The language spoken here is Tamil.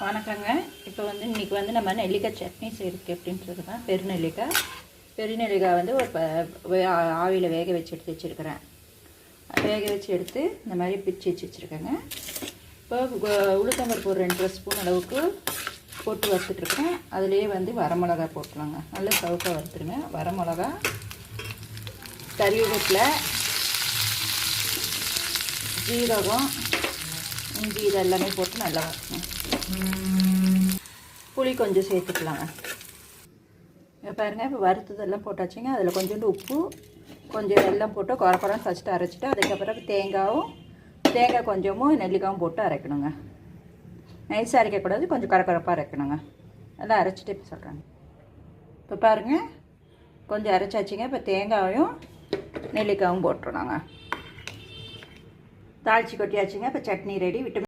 வணக்கங்க. இப்போ வந்து இன்றைக்கி வந்து நம்ம நெல்லிக்காய் சட்னி செய்கிறதுக்கு எப்படின்றது தான். பெருநெல்லிக்காய் வந்து ஒரு ஆவியில் வேக வச்சு எடுத்து வச்சுருக்கிறேன். வேக வச்சு எடுத்து இந்த மாதிரி பிச்சு வச்சுருக்கேங்க. இப்போ உளுத்தம்பருப்பு ஒரு 2 ஸ்பூன் அளவுக்கு போட்டு வறுத்துட்ருக்கேன். அதுலேயே வந்து வரமிளகா போட்டுலாங்க. நல்லா சவுக்காக வறுத்துருங்க. வரமிளகா, கறிவேப்பிலை, ஜீரகம், இஞ்சி இது எல்லாமே போட்டு நல்லா வறுக்கணும். புளி கொஞ்சம் சேர்த்துக்கலாங்க. இப்போ பாருங்கள், இப்போ வறுத்ததெல்லாம் போட்டாச்சுங்க. அதில் கொஞ்சோண்டு உப்பு, கொஞ்சம் வெல்லம் போட்டு குறக்குறன்னு ஃபஸ்ட்டு அரைச்சிட்டு அதுக்கப்புறம் தேங்காய் கொஞ்சமும் நெல்லிக்காயும் போட்டு அரைக்கணுங்க. நைஸாக அரைக்கக்கூடாது, கொஞ்சம் கரகரப்பாக அரைக்கணுங்க. நல்லா அரைச்சிட்டு இப்போ சொல்கிறாங்க. இப்போ பாருங்கள், கொஞ்சம் அரைச்சாச்சுங்க. இப்போ தேங்காயும் நெல்லிக்காயும் போட்டுருணுங்க. தாளித்து கொட்டியாச்சுங்க. இப்போ சட்னி ரெடி. விட்டு